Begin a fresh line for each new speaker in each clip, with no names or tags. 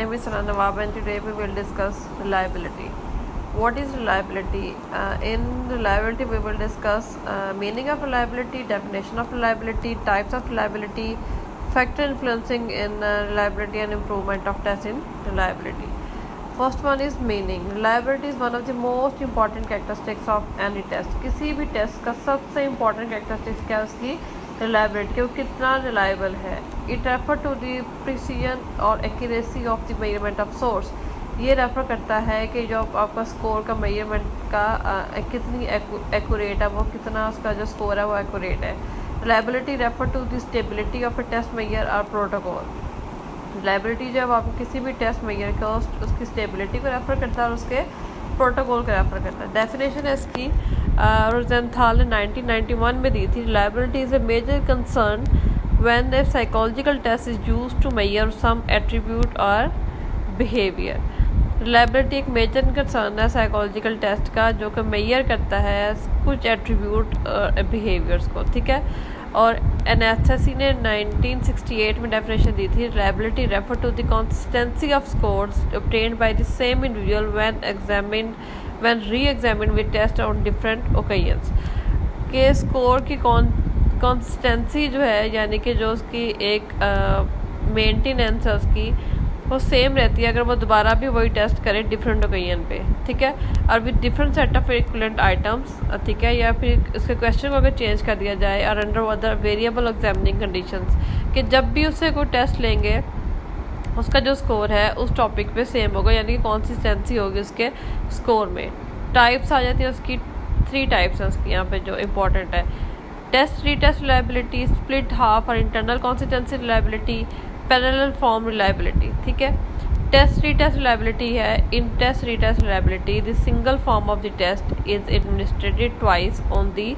name is Sana Nawab and today we will discuss reliability. What is reliability? In reliability we will discuss meaning of reliability, definition of reliability, types of reliability, factor influencing in reliability and improvement of test in reliability. First one is meaning. Reliability is one of the most important characteristics of any test. किसी भी test का सबसे important characteristics क्या है उसकी reliability कि वो कितना रिलायबल है. It refer to the precision और accuracy of the measurement of source. ये रेफर करता है कि जो आपका स्कोर का मेजरमेंट का कितनी एक्यूरेट है, वो कितना उसका जो स्कोर है वो एक्यूरेट है. Reliability refer to the stability of a test measure or protocol. Reliability जब आप किसी भी टेस्ट मेजर का उसकी स्टेबिलिटी को रेफर करता है और उसके प्रोटोकॉल को रेफर करता है. डेफिनेशन है इसकी रोजेंथाल ने 1991 में दी थी. Reliability is a major concern when a psychological test is used to measure some attribute or behaviour. Reliability एक मेजर कंसर्न है साइकोलॉजिकल टेस्ट का जो कि मेजर करता है कुछ एट्रीब्यूट बिहेवियर्स को. ठीक है. और एनएसएससी ने 1968 में डेफिनेशन दी थी. Reliability refer to the consistency of scores obtained by the same individual when re-examined with test on different occasions. के स्कोर की कंसिस्टेंसी जो है यानी कि जो उसकी एक मेंटेनेंस है उसकी वो सेम रहती है अगर वो दोबारा भी वही टेस्ट करें डिफरेंट ओकेजन पे. ठीक है. और with different set of equivalent items. ठीक है. या फिर इसके क्वेश्चन को अगर चेंज कर दिया जाए और under other variable examining conditions कि जब भी उससे कोई टेस्ट लेंगे उसका जो स्कोर है उस टॉपिक पे सेम होगा यानी कि कंसिस्टेंसी होगी उसके स्कोर में. टाइप्स आ जाती है उसकी 3 टाइप्स हैं उसकी यहाँ पे जो इम्पोर्टेंट है. Test retest reliability, split half और internal consistency reliability, parallel form reliability. ठीक है. टेस्ट रीटेस्ट रिलायबिलिटी है. In test retest reliability the single form of the test is administered twice on the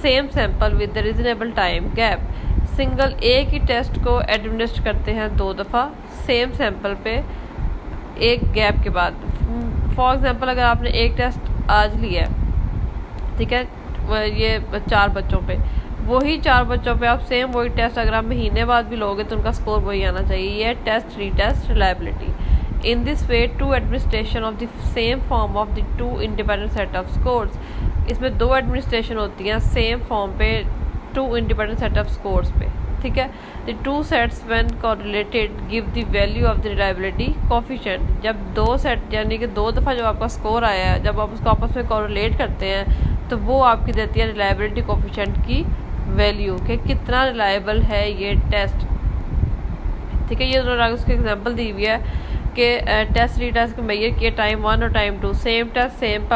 same sample with the reasonable time gap. Single एक ही test को administrate करते हैं 2 दफ़ा same sample पे एक गैप के बाद. फॉर एग्जांपल अगर आपने एक टेस्ट आज लिया है, ठीक है, ये 4 बच्चों पे, वही 4 बच्चों पे आप सेम वही टेस्ट अगर आप महीने बाद भी लोगे तो उनका स्कोर वही आना चाहिए. ये test retest reliability. In this way two administration of the same form of the 2 independent set of scores. इसमें 2 एडमिनिस्ट्रेशन होती हैं सेम फॉर्म पे 2 इंडिपेंडेंट सेट ऑफ स्कोर्स पे. ठीक है. The 2 sets when correlated give the value of the reliability coefficient. जब 2 set यानी कि 2 दफ़ा जो आपका स्कोर आया है जब आप उसको आपस में कोरिलेट करते हैं तो वो आपकी देती है रिलायबिलिटी कोफिशिएंट की वैल्यू कि कितना रिलायबल है ये टेस्ट. ठीक है. ये दोनों उसके एग्जांपल दी हुई है कि टेस्ट रीटेस्ट को मेजर किए टाइम 1 और time 2, same test same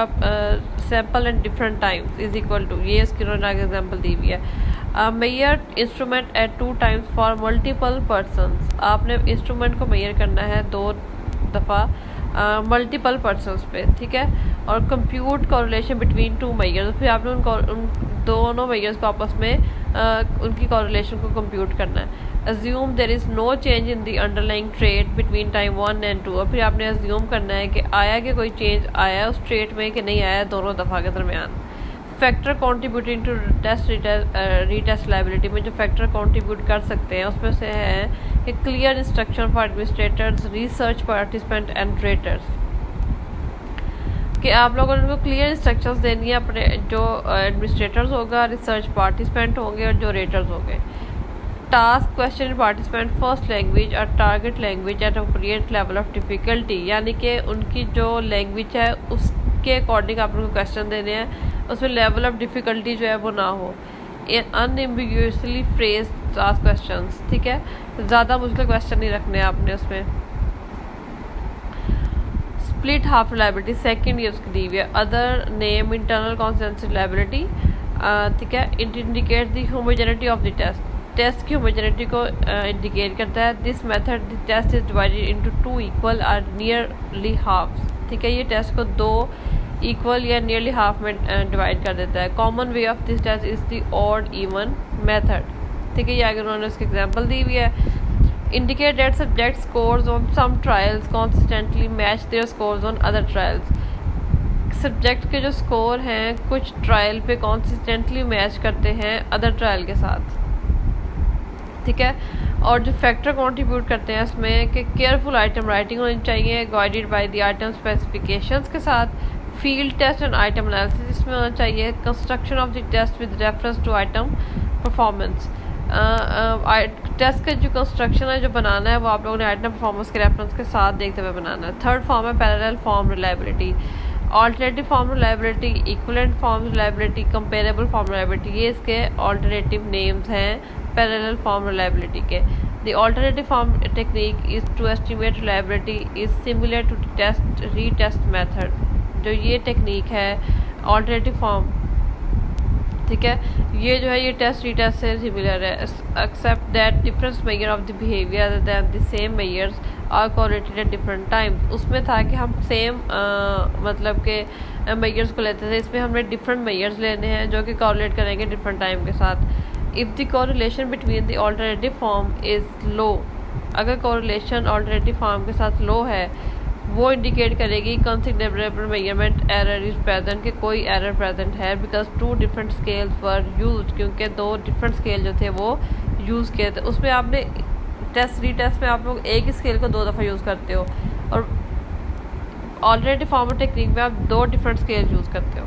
sample and different times is equal to. ये इसकी एग्जांपल दी हुई है. Measure instrument at 2 times for multiple persons. आपने इंस्ट्रूमेंट को मेजर करना है 2 दफ़ा मल्टीपल पर्सनस पे. ठीक है. और कंप्यूट कोरिलेशन बिटवीन 2 मेजर्स. फिर आपने उन दोनों मेजर्स को आपस में उनकी कोरिलेशन को कंप्यूट करना है. Assume there is no change in the underlying trait between time 1 and 2. और फिर आपने अज्यूम करना है कि आया कि कोई चेंज आया उस ट्रेट में कि नहीं आया दोनों दफ़ा के दरमियान. Factor contributing to test retest reliability में जो फैक्टर कॉन्ट्रीब्यूट कर सकते हैं उसमें से है कि clear instruction for administrators, research participant and raters. कि आप लोगों ने उनको क्लियर इंस्ट्रक्शंस देनी है अपने जो एडमिनिस्ट्रेटर्स होगा, रिसर्च पार्टिसिपेंट होंगे और जो रेटर्स होंगे. Task question participant first language और target language at appropriate level of difficulty. यानी कि उनकी जो लैंग्वेज है उसके अकॉर्डिंग आप उनको क्वेश्चन देने हैं, उसमें लेवल ऑफ डिफ़िकल्टी जो है वो ना हो. अनएम्बिग्यूअसली फ्रेज टास्क क्वेश्चंस. ठीक है. ज़्यादा मुश्किल क्वेश्चन नहीं रखने आपने उसमें. स्प्लिट हाफ रिलायबिलिटी सेकंड ये उसकी दी हुई है. Other name internal consistency reliability. ठीक है. It indicate the homogeneity of the test. Test की होमोजेनिटी को इंडिकेट करता है. This method the test is divided into 2 equal or nearly halves. ठीक है. ये टेस्ट को 2 इक्वल या नियरली हाफ में डिवाइड कर देता है. Common way of this test is the odd even method. ठीक है. ये आगे उन्होंने उसकी एग्जांपल दी हुई है. Indicate that subject scores on some trials consistently match their scores on other trials. Subject के जो स्कोर हैं कुछ ट्रायल पे कंसिस्टेंटली मैच करते हैं अदर ट्रायल के साथ. ठीक है. और जो फैक्टर कंट्रीब्यूट करते हैं इसमें कि केयरफुल आइटम राइटिंग होनी चाहिए guided by the item specifications के साथ, field test and item analysis इसमें होना चाहिए, construction of the test with reference to item performance. Test का जो कंस्ट्रक्शन है जो बनाना है वो आप लोगों ने आइटम परफॉर्मेंस के रेफरेंस के साथ देखते हुए बनाना है। थर्ड फॉर्म है parallel form reliability, alternative form reliability, equivalent form reliability, comparable form reliability, ये इसके ऑल्टरनेटिव नेम्स हैं पैरेलल फॉर्म रिलायबिलिटी के। The alternative form technique is to estimate reliability is similar to test retest method. जो ये technique है alternative form, ठीक है, ये जो है ये टेस्ट रीटेस्ट से सिमिलर है, except that difference measure of the behaviour than the same measures are correlated at different times. उसमें था कि हम सेम मतलब के मेजर्स को लेते थे, इसमें हमने डिफरेंट मेजर्स लेने हैं जो कि कोरिलेट करेंगे डिफरेंट टाइम के साथ। If the correlation between the alternative form is low, अगर कोरिलेशन ऑल्टरनेटिव फॉर्म के साथ लो है वो इंडिकेट करेगी considerable measurement error is present, कि कोई एरर प्रेजेंट है, because two different scales were use, क्योंकि दो डिफरेंट स्केल जो थे वो यूज़ किए थे। उसमें आपने टेस्ट रीटेस्ट में आप लोग एक ही स्केल को 2 दफ़ा यूज़ करते हो और ऑल्टरनेटिव फॉर्म टेक्निक में आप 2 डिफरेंट स्केल यूज़ करते हो।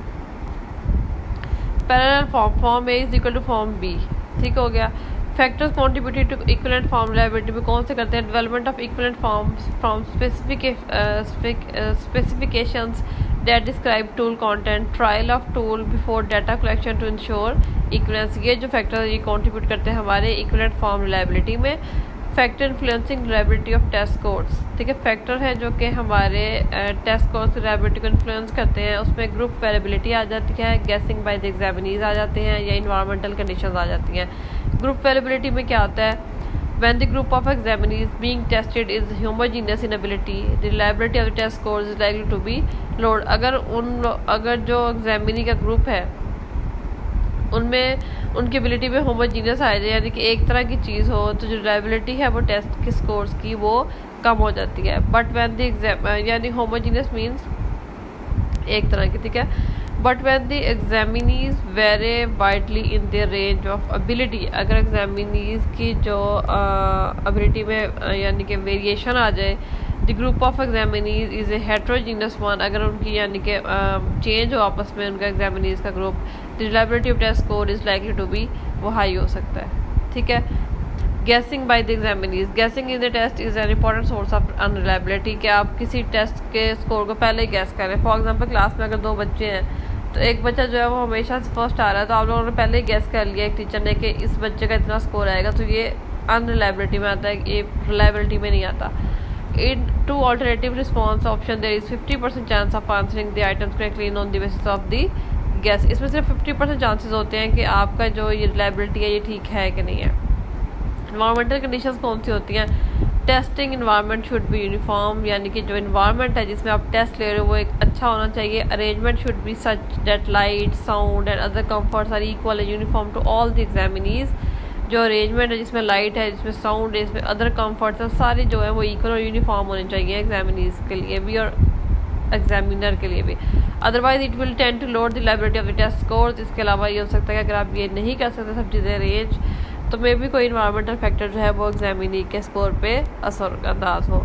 Parallel form, form A is equal to form B, ठीक हो गया। Factors contributed to equivalent form reliability में कौन से करते हैं, development of equivalent forms from specifications that describe tool content, trial of tool before data collection to ensure equivalence. ये जो फैक्टर ये कंट्रीब्यूट करते हैं हमारे इक्विवेलेंट फॉर्म रिलायबिलिटी में। Factor influencing reliability of test scores, ठीक है, फैक्टर है जो कि हमारे टेस्ट स्कोर्स की रिलायबिलिटी को इन्फ्लुएंस करते हैं। उसमें ग्रुप वेरिएबिलिटी आ जाती है, गेसिंग बाय द एग्जामिनीज आ जाते हैं, या इन्वायरमेंटल कंडीशंस आ जाती हैं। ग्रुप वेरिएबिलिटी में क्या होता है, when the group of examinees being tested is homogeneous in ability, the reliability of the test scores is likely to be low। अगर जो एग्जामिनी का ग्रुप है उनमें उनकी एबिलिटी में होमोजीनियस आ जाए, यानी कि एक तरह की चीज़ हो, तो जो रिलायबिलिटी है वो टेस्ट के स्कोर्स की वो कम हो जाती है। बट व्हेन द एग्जाम यानी होमोजीनियस मीन्स एक तरह की, ठीक है, but when the examinees very widely in there range of ability, अगर एग्जामिनीज की जो एबिलिटी में यानी कि वेरिएशन आ जाए, the group of examinees is a heterogeneous one, अगर उनकी यानी कि चेंज हो आपस में उनका एग्जामिनीज का ग्रुप, the reliability of test score is likely to be वो हाई हो सकता है, ठीक है। Guessing by the examinees, guessing in the test is an important source of unreliability, कि आप किसी टेस्ट के स्कोर को पहले ही गैस करें। फॉर एग्जाम्पल क्लास में अगर 2 बच्चे हैं तो एक बच्चा जो है वो हमेशा से फर्स्ट आ रहा है, तो आप लोगों ने पहले ही गैस कर लिया एक टीचर ने कि इस बच्चे का इतना स्कोर आएगा, तो ये अनरिलायबिलिटी में आता है, ये रिलायबिलिटी में नहीं आता। In two alternative response option there is 50% chance of answering the items correctly on the basis of the guess. इसमें सिर्फ 50% चांसेस होते हैं कि आपका जो ये रिलायबिलिटी है ये ठीक है कि नहीं है। इन्वायरमेंटल कंडीशंस कौन सी होती हैं, testing environment should be uniform, यानी कि जो इन्वायरमेंट है जिसमें आप टेस्ट ले रहे हो वो एक अच्छा होना चाहिए। Arrangement should be such that light, sound and other comforts are equal and uniform to all the examinees. जो अरेंजमेंट है जिसमें लाइट है, जिसमें साउंड है, इसमें अदर कंफर्ट्स है, सारी जो है वो इक्वल और यूनिफॉर्म होने चाहिए एग्जामिनीज के लिए भी और एग्जामिनर के लिए भी। Otherwise it will tend to load the reliability of the test scores. इसके अलावा ये हो सकता है कि अगर आप ये नहीं कर सकते सब चीज़ें अरेंज, तो मे भी कोई इन्वायरमेंटल फैक्टर जो है वो एग्जामिनी के स्कोर पे असर अंदाज हो।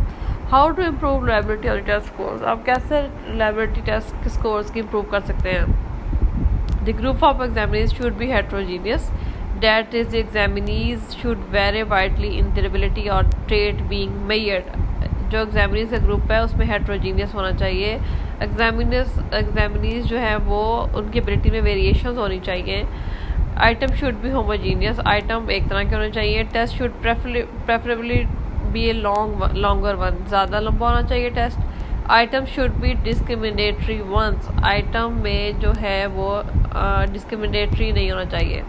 How to improve reliability of the test scores, आप कैसे रिलायबिलिटी टेस्ट के स्कोर्स की इम्प्रूव कर सकते हैं। The group of examinees should be heterogeneous, that is examinees should vary widely in their ability or trait being measured. जो examinees का group है उसमें हेट्रोजीनियस होना चाहिए। एग्जामिनीज जो है वो उनकी एबिलिटी में वेरिएशंस होनी चाहिए। Item should be homogeneous, item एक तरह के होने चाहिए। Test should preferably be a longer one, ज़्यादा लंबा होना चाहिए test. Item should be discriminatory ones, item में जो है वो डिस्क्रिमिनेटरी नहीं होना चाहिए।